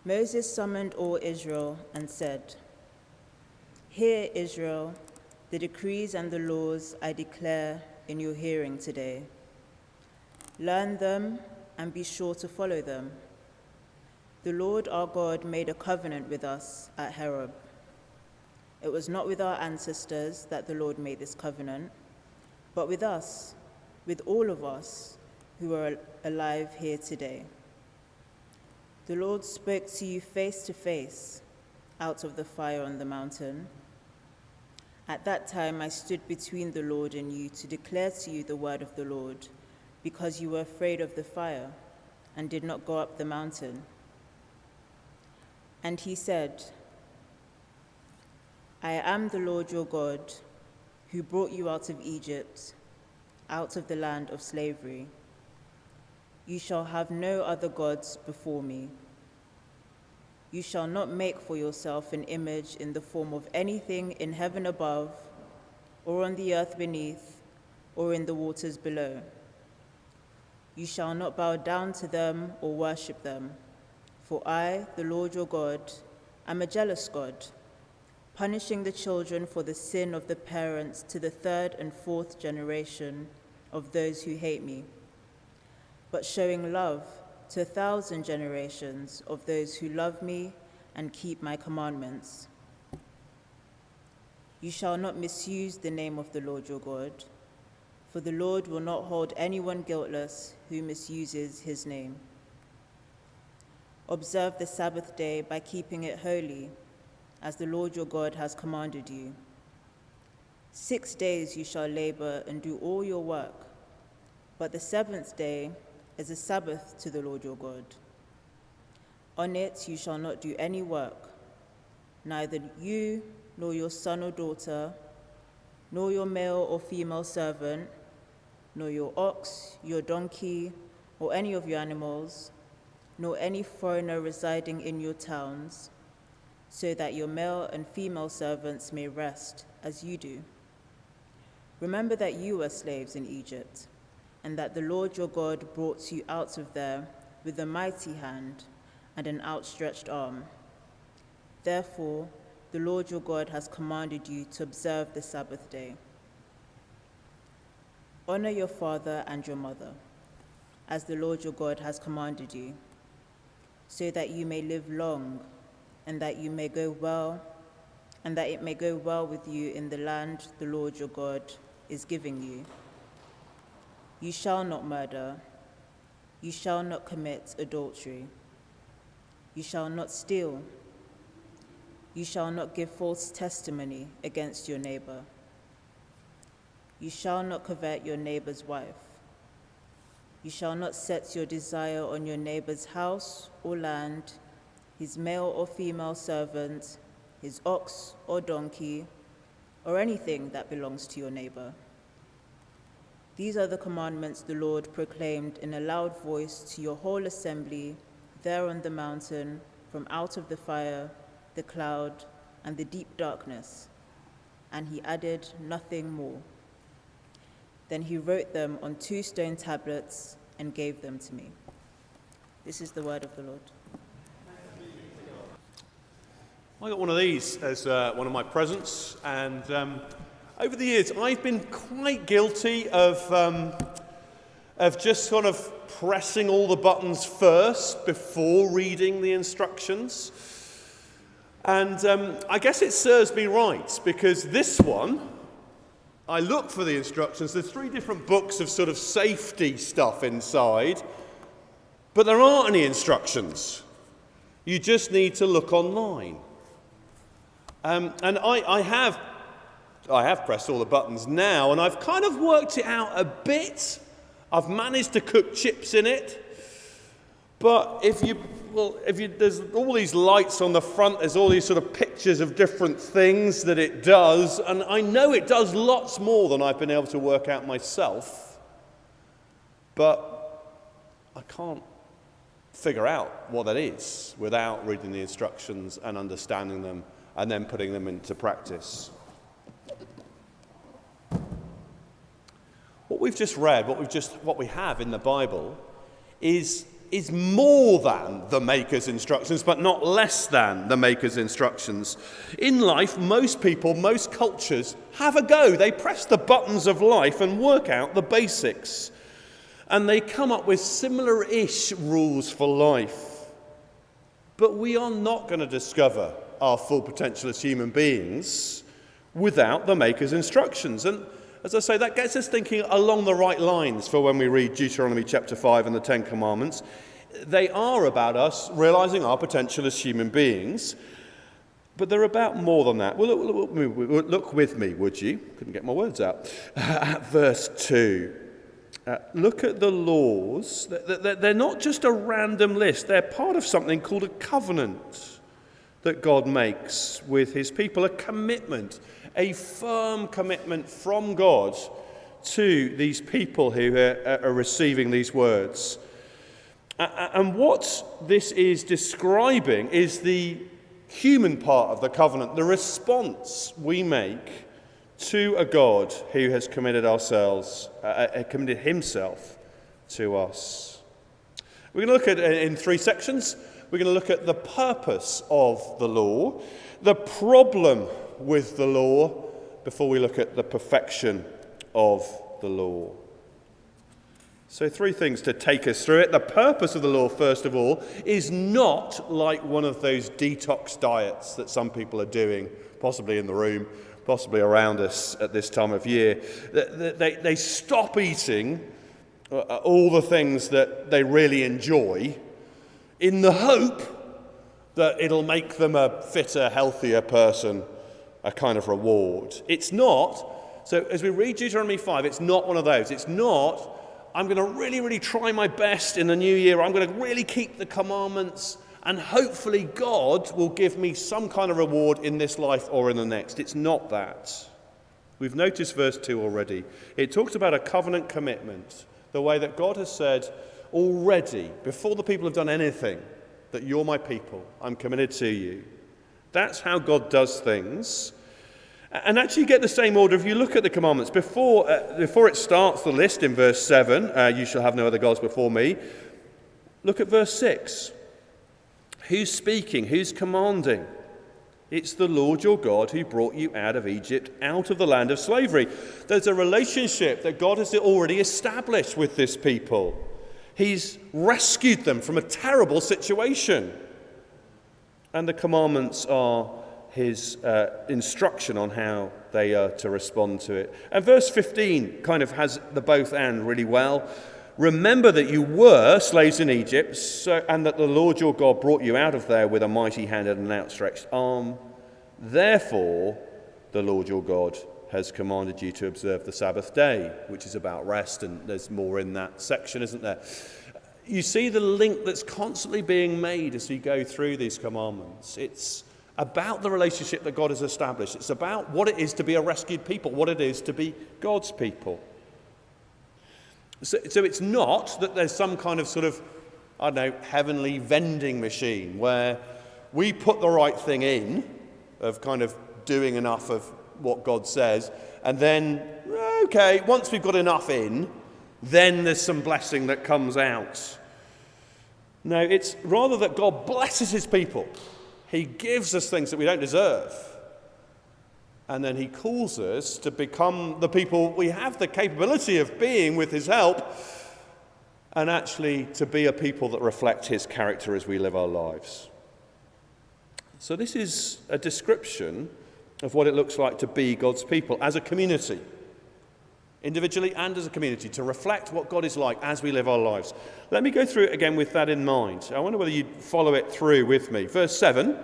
Moses summoned all Israel and said, "Hear, Israel, the decrees and the laws I declare in your hearing today. Learn them and be sure to follow them. The Lord our God made a covenant with us at Horeb. It was not with our ancestors that the Lord made this covenant, but with us, with all of us who are alive here today. The Lord spoke to you face to face out of the fire on the mountain. At that time I stood between the Lord and you to declare to you the word of the Lord, because you were afraid of the fire and did not go up the mountain." And he said, "I am the Lord your God, who brought you out of Egypt, out of the land of slavery. You shall have no other gods before me. You shall not make for yourself an image in the form of anything in heaven above, or on the earth beneath, or in the waters below. You shall not bow down to them or worship them, for I, the Lord your God, am a jealous God, punishing the children for the sin of the parents to the third and fourth generation of those who hate me, but showing love to 1,000 generations of those who love me and keep my commandments. You shall not misuse the name of the Lord your God, for the Lord will not hold anyone guiltless who misuses his name. Observe the Sabbath day by keeping it holy, as the Lord your God has commanded you. 6 days you shall labor and do all your work, but the seventh day is a Sabbath to the Lord your God. On it you shall not do any work, neither you nor your son or daughter, nor your male or female servant, nor your ox, your donkey, or any of your animals, nor any foreigner residing in your towns, so that your male and female servants may rest as you do. Remember that you were slaves in Egypt, and that the Lord your God brought you out of there with a mighty hand and an outstretched arm. Therefore, the Lord your God has commanded you to observe the Sabbath day. Honor your father and your mother, as the Lord your God has commanded you, so that you may live long, and that you may go well, and that it may go well with you in the land the Lord your God is giving you. You shall not murder. You shall not commit adultery. You shall not steal. You shall not give false testimony against your neighbor. You shall not covet your neighbor's wife. You shall not set your desire on your neighbor's house or land, his male or female servant, his ox or donkey, or anything that belongs to your neighbor. These are the commandments the Lord proclaimed in a loud voice to your whole assembly there on the mountain from out of the fire, the cloud, and the deep darkness. And he added nothing more. Then he wrote them on 2 stone tablets and gave them to me. This is the word of the Lord. I got one of these as one of my presents, and over the years I've been quite guilty of just sort of pressing all the buttons first before reading the instructions. And I guess it serves me right, because this one, I look for the instructions. There's 3 different books of sort of safety stuff inside, but there aren't any instructions. You just need to look online. And I have pressed all the buttons now, and I've kind of worked it out a bit. I've managed to cook chips in it, but there's all these lights on the front, there's all these sort of pictures of different things that it does, and I know it does lots more than I've been able to work out myself, but I can't figure out what that is without reading the instructions and understanding them and then putting them into practice. What we've just read, what we have in the Bible, is is more than the Maker's instructions, but not less than the Maker's instructions. In life, most people, most cultures have a go. They press the buttons of life and work out the basics. And they come up with similar-ish rules for life. But we are not going to discover our full potential as human beings without the Maker's instructions. And as I say, that gets us thinking along the right lines for when we read Deuteronomy chapter 5 and the Ten Commandments. They are about us realizing our potential as human beings, but they're about more than that. Well, look with me, would you? Couldn't get my words out. At verse 2. Look at the laws. They're not just a random list. They're part of something called a covenant that God makes with his people, a commitment, a firm commitment from God to these people who are receiving these words. And what this is describing is the human part of the covenant, the response we make to a God who has committed himself to us. We're going to look at it in three sections. We're going to look at the purpose of the law, the problem with the law, before we look at the perfection of the law. So three things to take us through it. The purpose of the law, first of all, is not like one of those detox diets that some people are doing, possibly in the room, possibly around us at this time of year. They stop eating all the things that they really enjoy in the hope that it'll make them a fitter, healthier person, a kind of reward. It's not. So as we read Deuteronomy 5, it's not one of those. It's not, I'm going to really, really try my best in the new year. I'm going to really keep the commandments, and hopefully God will give me some kind of reward in this life or in the next. It's not that. We've noticed verse 2 already. It talks about a covenant commitment, the way that God has said already, before the people have done anything, that you're my people, I'm committed to you. That's how God does things. And actually you get the same order if you look at the commandments. Before it starts the list in verse 7, you shall have no other gods before me. Look at verse 6. Who's speaking? Who's commanding? It's the Lord your God who brought you out of Egypt, out of the land of slavery. There's a relationship that God has already established with this people. He's rescued them from a terrible situation. And the commandments are his instruction on how they are to respond to it. And verse 15 kind of has the both and really well. Remember that you were slaves in Egypt, and that the Lord your God brought you out of there with a mighty hand and an outstretched arm. Therefore, the Lord your God has commanded you to observe the Sabbath day, which is about rest, and there's more in that section, isn't there? You see the link that's constantly being made as we go through these commandments. It's about the relationship that God has established. It's about what it is to be a rescued people, what it is to be God's people. So it's not that there's some kind of sort of, I don't know, heavenly vending machine where we put the right thing in, of kind of doing enough of what God says, and then, okay, once we've got enough in, then there's some blessing that comes out. No, it's rather that God blesses his people. He gives us things that we don't deserve. And then he calls us to become the people we have the capability of being with his help, and actually to be a people that reflect his character as we live our lives. So this is a description of what it looks like to be God's people as a community, individually and as a community, to reflect what God is like as we live our lives. Let me go through it again with that in mind. I wonder whether you'd follow it through with me. Verse 7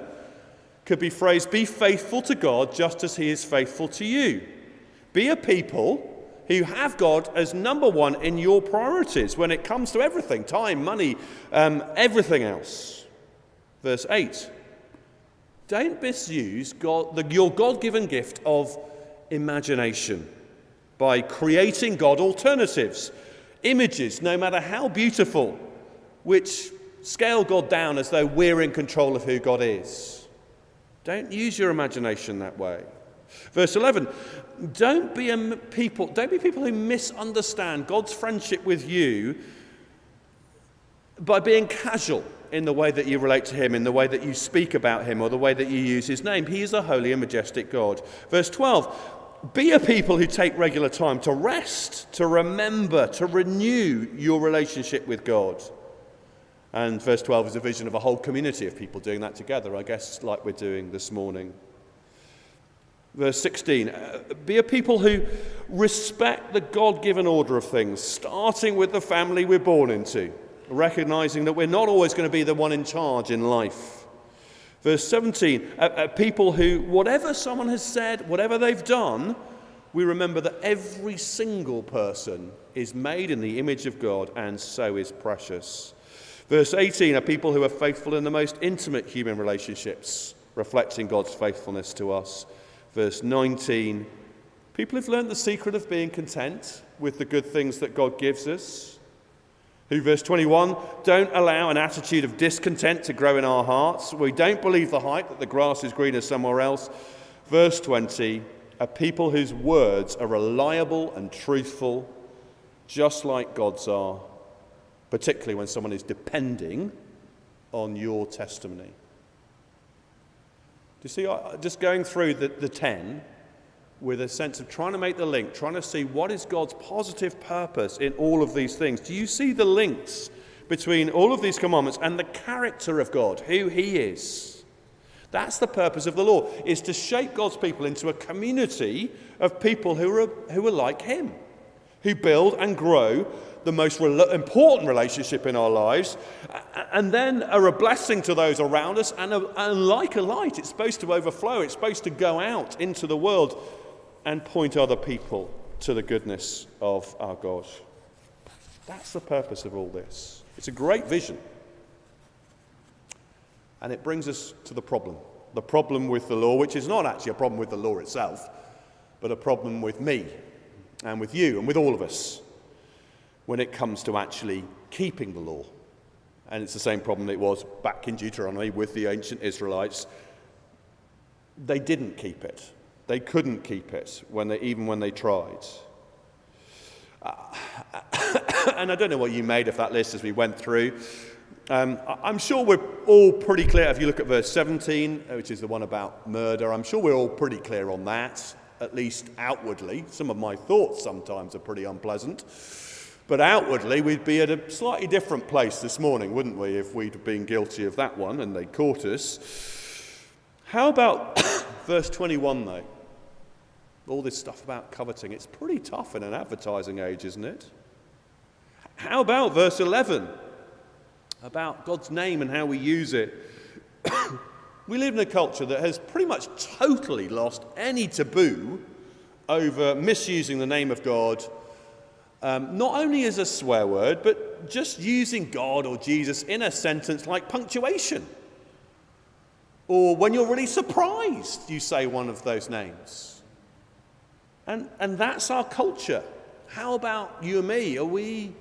could be phrased, be faithful to God just as he is faithful to you. Be a people who have God as number one in your priorities when it comes to everything, time, money, everything else. Verse 8, don't misuse your God-given gift of imagination by creating God alternatives, images, no matter how beautiful, which scale God down as though we're in control of who God is. Don't use your imagination that way. Verse 11, don't be people who misunderstand God's friendship with you by being casual in the way that you relate to him, in the way that you speak about him, or the way that you use his name. He is a holy and majestic God. Verse 12, be a people who take regular time to rest, to remember, to renew your relationship with God. And verse 12 is a vision of a whole community of people doing that together, I guess, like we're doing this morning. Verse 16, be a people who respect the God-given order of things, starting with the family we're born into, recognizing that we're not always going to be the one in charge in life. Verse 17, people who, whatever someone has said, whatever they've done, we remember that every single person is made in the image of God and so is precious. Verse 18, are people who are faithful in the most intimate human relationships, reflecting God's faithfulness to us. Verse 19, people who've learned the secret of being content with the good things that God gives us. Who, verse 21, don't allow an attitude of discontent to grow in our hearts. We don't believe the hype that the grass is greener somewhere else. Verse 20, are people whose words are reliable and truthful, just like God's are, particularly when someone is depending on your testimony. Do you see, just going through the 10 with a sense of trying to make the link, trying to see what is God's positive purpose in all of these things. Do you see the links between all of these commandments and the character of God, who he is? That's the purpose of the law, is to shape God's people into a community of people who are like him, who build and grow the most important relationship in our lives, and then are a blessing to those around us, and like a light, it's supposed to overflow, it's supposed to go out into the world and point other people to the goodness of our God. That's the purpose of all this. It's a great vision. And it brings us to the problem with the law, which is not actually a problem with the law itself, but a problem with me and with you and with all of us when it comes to actually keeping the law. And it's the same problem it was back in Deuteronomy with the ancient Israelites. They didn't keep it. They couldn't keep it even when they tried. And I don't know what you made of that list as we went through. I'm sure we're all pretty clear. If you look at verse 17, which is the one about murder, I'm sure we're all pretty clear on that, at least outwardly. Some of my thoughts sometimes are pretty unpleasant. But outwardly, we'd be at a slightly different place this morning, wouldn't we, if we'd been guilty of that one and they caught us. How about verse 21, though? All this stuff about coveting. It's pretty tough in an advertising age, isn't it? How about verse 11? About God's name and how we use it. We live in a culture that has pretty much totally lost any taboo over misusing the name of God, not only as a swear word, but just using God or Jesus in a sentence like punctuation. Or when you're really surprised, you say one of those names. And that's our culture. How about you and me? Are we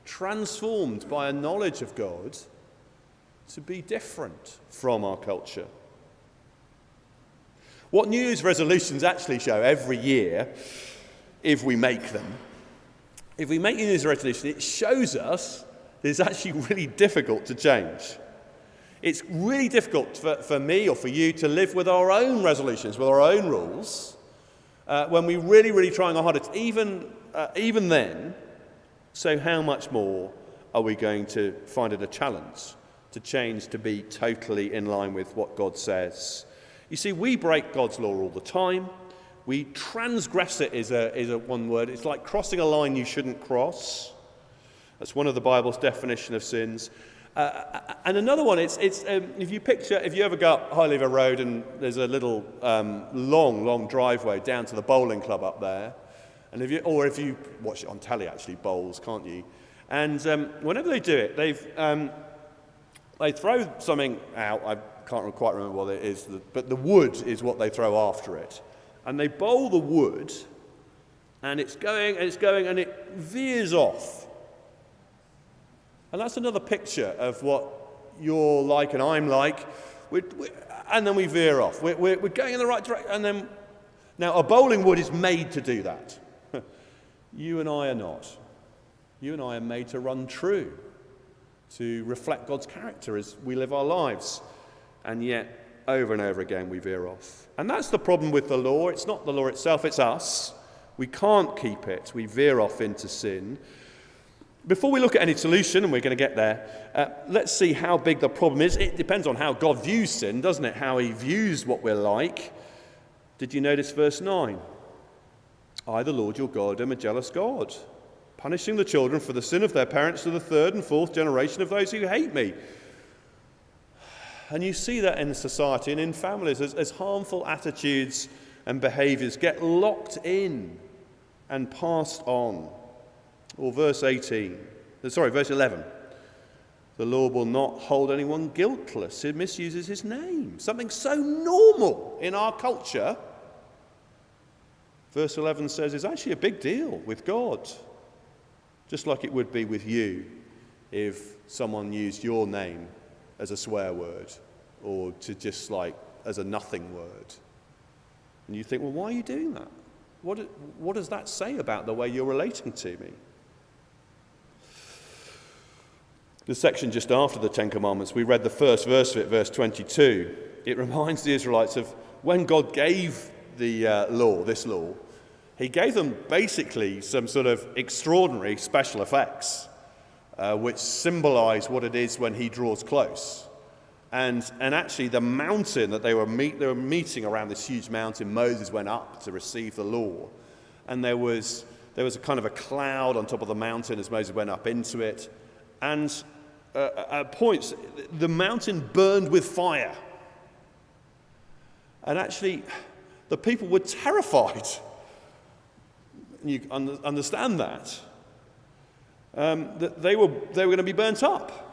transformed by a knowledge of God to be different from our culture? What New Year's resolutions actually show every year, if we make them, if we make New Year's resolution, it shows us that it's actually really difficult to change. It's really difficult for me or for you to live with our own resolutions, with our own rules, when we really trying our hardest, even then. So how much more are we going to find it a challenge to change to be totally in line with what God says? You see, we break God's law all the time. We transgress it is a one word. It's like crossing a line you shouldn't cross. That's one of the Bible's definition of sins. And another one, it's if you ever go up Highlever Road and there's a little long driveway down to the bowling club up there, and if you watch it on telly, actually bowls, can't you? And whenever they do it, they throw something out. I can't quite remember what it is, but the wood is what they throw after it, and they bowl the wood, and it's going, and it veers off. And that's another picture of what you're like and I'm like. And then we veer off. We're going in the right direction. And then, now, a bowling wood is made to do that. You and I are not. You and I are made to run true. to reflect God's character as we live our lives. And yet, over and over again, we veer off. And that's the problem with the law. It's not the law itself, it's us. We can't keep it. We veer off into sin. Before we look at any solution, and we're going to get there, let's see how big the problem is. It depends on how God views sin, doesn't it? How he views what we're like. Did you notice verse 9? I, the Lord your God, am a jealous God, punishing the children for the sin of their parents to the third and fourth generation of those who hate me. And you see that in society and in families as harmful attitudes and behaviours get locked in and passed on. Or verse 11. The Lord will not hold anyone guiltless who misuses his name. Something so normal in our culture, verse 11 says, is actually a big deal with God. Just like it would be with you if someone used your name as a swear word, or to just like as a nothing word. And you think, well, why are you doing that? What does that say about the way you're relating to me? The section just after the Ten Commandments, we read the first verse of it, verse 22. It reminds the Israelites of when God gave the this law, he gave them basically some sort of extraordinary special effects, which symbolize what it is when he draws close. And actually the mountain that they were meeting around this huge mountain, Moses went up to receive the law. And there was a kind of a cloud on top of the mountain as Moses went up into it. And at points, the mountain burned with fire. And actually, the people were terrified. You understand that. That they were going to be burnt up.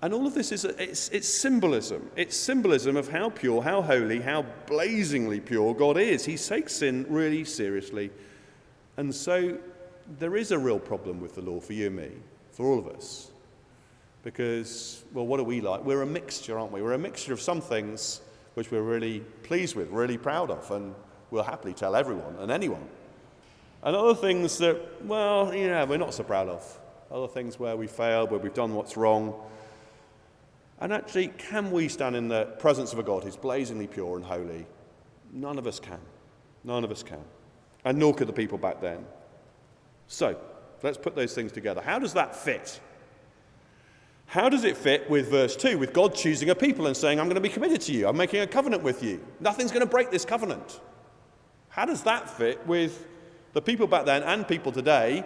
And all of this it's symbolism. It's symbolism of how pure, how holy, how blazingly pure God is. He takes sin really seriously. And so there is a real problem with the law for you and me, for all of us. Because, well, what are we like? We're a mixture, aren't we? We're a mixture of some things which we're really pleased with, really proud of, and we'll happily tell everyone and anyone. And other things that, well, we're not so proud of. Other things where we failed, where we've done what's wrong. And actually, can we stand in the presence of a God who's blazingly pure and holy? None of us can. None of us can. And nor could the people back then. So, let's put those things together. How does that fit? How does it fit with verse 2, with God choosing a people and saying, I'm going to be committed to you, I'm making a covenant with you. Nothing's going to break this covenant. How does that fit with the people back then and people today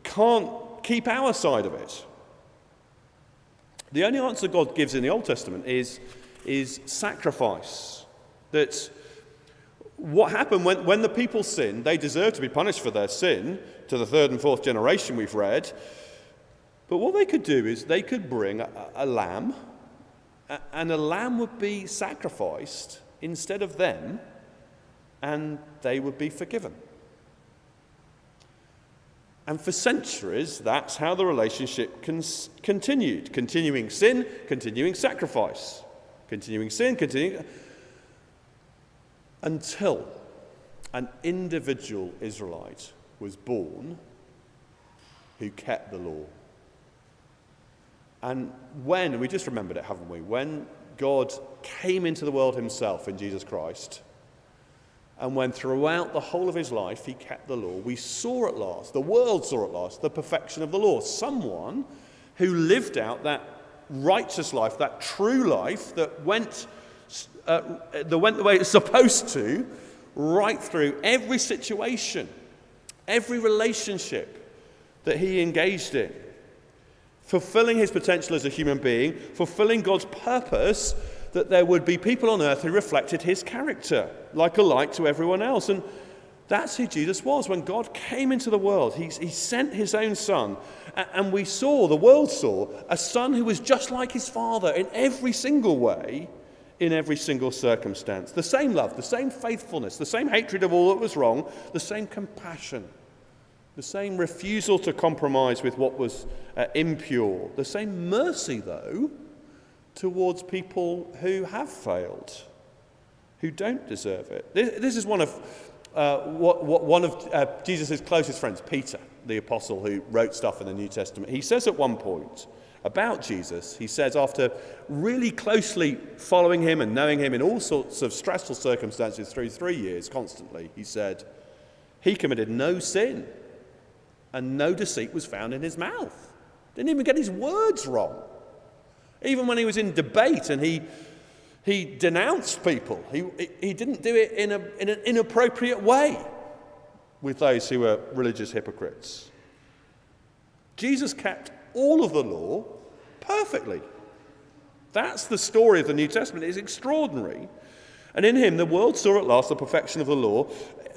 can't keep our side of it? The only answer God gives in the Old Testament is sacrifice. That what happened when the people sinned, they deserved to be punished for their sin, to the third and fourth generation we've read. But what they could do is they could bring a lamb, and a lamb would be sacrificed instead of them, and they would be forgiven. And for centuries, that's how the relationship continued. Continuing sin, continuing sacrifice. Continuing sin, continuing... Until an individual Israelite was born who kept the law. And when, we just remembered it, haven't we? When God came into the world himself in Jesus Christ, and when throughout the whole of his life he kept the law, we saw at last, the world saw at last, the perfection of the law. Someone who lived out that righteous life, that true life that went the way it's supposed to, right through every situation, every relationship that he engaged in. Fulfilling his potential as a human being, fulfilling God's purpose that there would be people on earth who reflected his character, like alike to everyone else. And that's who Jesus was. When God came into the world, he sent his own son. And the world saw, a son who was just like his father in every single way, in every single circumstance. The same love, the same faithfulness, the same hatred of all that was wrong, the same compassion, the same refusal to compromise with what was impure, the same mercy, though, towards people who have failed, who don't deserve it. This is one of Jesus' closest friends, Peter. the apostle who wrote stuff in the New Testament, he says at one point about Jesus, he says, after really closely following him and knowing him in all sorts of stressful circumstances through 3 years constantly, he said, he committed no sin and no deceit was found in his mouth. Didn't even get his words wrong. Even when he was in debate and he denounced people, he didn't do it in an inappropriate way with those who were religious hypocrites. Jesus kept all of the law perfectly. That's the story of the New Testament. It's extraordinary. And in him, the world saw at last the perfection of the law,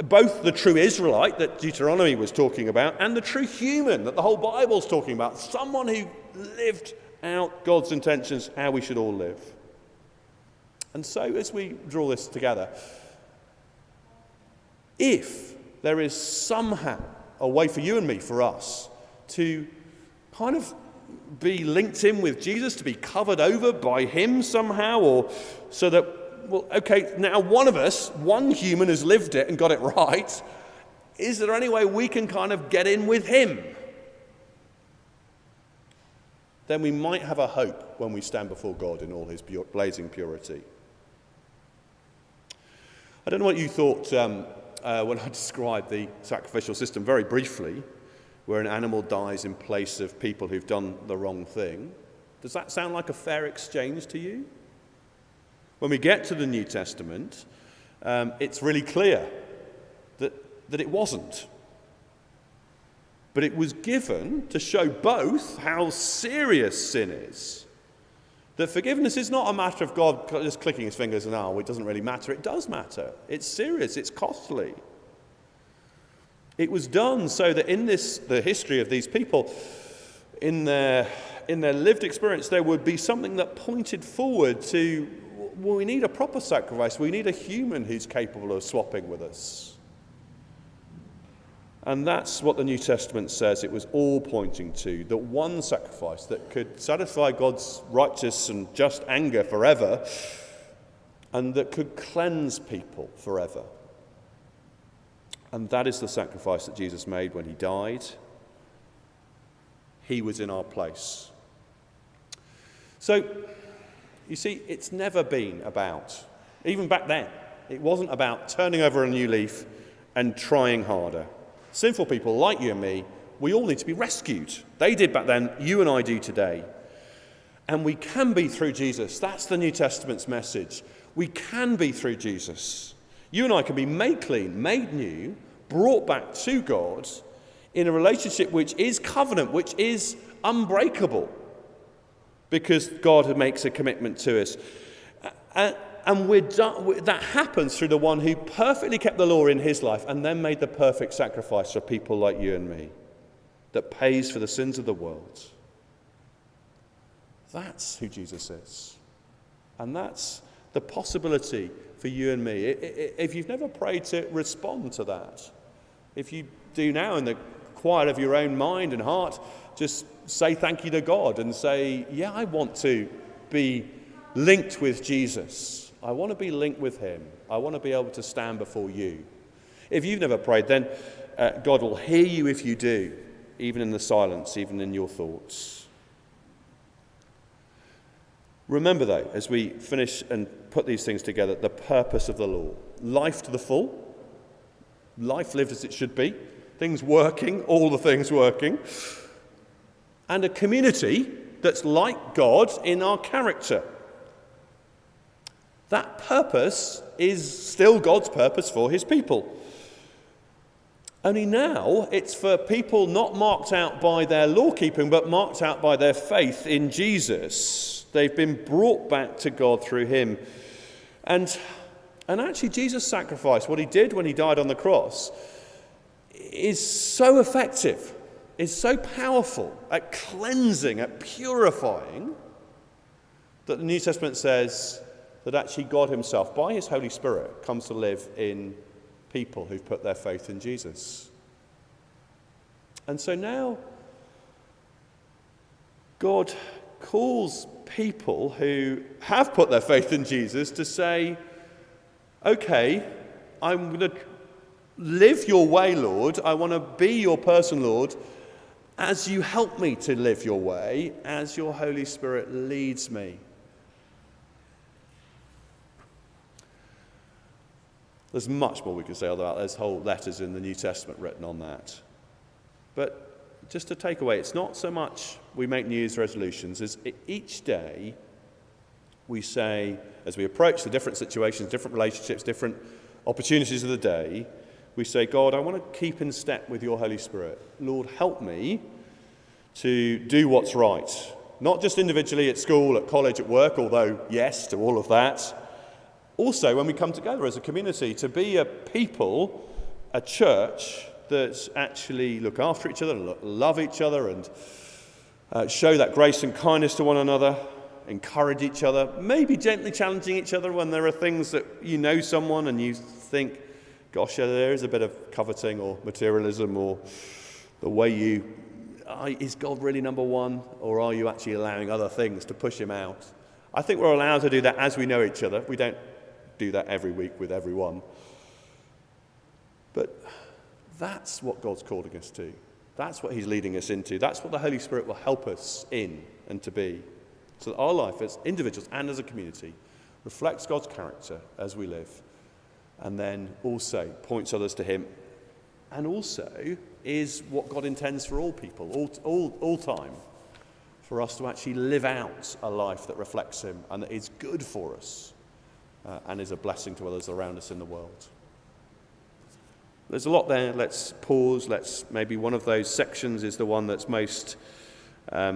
both the true Israelite that Deuteronomy was talking about and the true human that the whole Bible's talking about, someone who lived out God's intentions, how we should all live. And so as we draw this together, if there is somehow a way for you and me, for us, to kind of be linked in with Jesus, to be covered over by him somehow, or so that, well, okay, now one of us, one human has lived it and got it right, is there any way we can kind of get in with him? Then we might have a hope when we stand before God in all his blazing purity. I don't know what you thought when I described the sacrificial system very briefly, where an animal dies in place of people who've done the wrong thing. Does that sound like a fair exchange to you? When we get to the New Testament, it's really clear that it wasn't. But it was given to show both how serious sin is. That forgiveness is not a matter of God just clicking his fingers and, it doesn't really matter. It does matter. It's serious. It's costly. It was done so that in the history of these people, in their lived experience, there would be something that pointed forward to, well, we need a proper sacrifice. We need a human who's capable of swapping with us. And that's what the New Testament says it was all pointing to, that one sacrifice that could satisfy God's righteous and just anger forever, and that could cleanse people forever. And that is the sacrifice that Jesus made when he died. He was in our place. So, you see, it's never been about, even back then, it wasn't about turning over a new leaf and trying harder. Sinful people like you and me, we all need to be rescued. They did back then, you and I do today. And we can be through Jesus. That's the New Testament's message. We can be through Jesus. You and I can be made clean, made new, brought back to God in a relationship which is covenant, which is unbreakable, because God makes a commitment to us. And we're done, that happens through the one who perfectly kept the law in his life and then made the perfect sacrifice for people like you and me, that pays for the sins of the world. That's who Jesus is. And that's the possibility for you and me. If you've never prayed to respond to that, if you do now in the quiet of your own mind and heart, just say thank you to God and say, yeah, I want to be linked with Jesus. I want to be linked with him. I want to be able to stand before you. If you've never prayed, then God will hear you if you do, even in the silence, even in your thoughts. Remember, though, as we finish and put these things together, the purpose of the law. Life to the full. Life lived as it should be. Things working, all the things working. And a community that's like God in our character. That purpose is still God's purpose for his people. Only now it's for people not marked out by their law-keeping, but marked out by their faith in Jesus. They've been brought back to God through him. And actually Jesus' sacrifice, what he did when he died on the cross, is so effective, is so powerful at cleansing, at purifying, that the New Testament says that actually God himself, by his Holy Spirit, comes to live in people who've put their faith in Jesus. And so now God calls people who have put their faith in Jesus to say, okay, I'm going to live your way, Lord. I want to be your person, Lord, as you help me to live your way, as your Holy Spirit leads me. There's much more we could say about that. There's whole letters in the New Testament written on that. But just to take away, it's not so much we make New Year's resolutions, as each day we say, as we approach the different situations, different relationships, different opportunities of the day, we say, God, I want to keep in step with your Holy Spirit. Lord, help me to do what's right. Not just individually at school, at college, at work, although yes to all of that. Also, when we come together as a community, to be a people, a church that actually look after each other, love each other, and show that grace and kindness to one another, encourage each other, maybe gently challenging each other when there are things that you know someone and you think, gosh, there is a bit of coveting or materialism, or the way is God really number one, or are you actually allowing other things to push him out? I think we're allowed to do that as we know each other. We don't do that every week with everyone. But that's what God's calling us to. That's what he's leading us into. That's what the Holy Spirit will help us in and to be. So that our life as individuals and as a community reflects God's character as we live, and then also points others to him, and also is what God intends for all people, all time, for us to actually live out a life that reflects him and that is good for us and is a blessing to others around us in the world. There's a lot there. Let's pause. Maybe one of those sections is the one that's most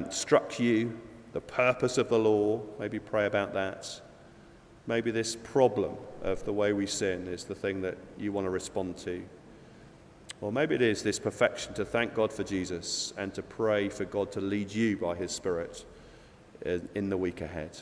struck you, the purpose of the law. Maybe pray about that. Maybe this problem of the way we sin is the thing that you want to respond to. Or maybe it is this perfection, to thank God for Jesus and to pray for God to lead you by his Spirit in the week ahead.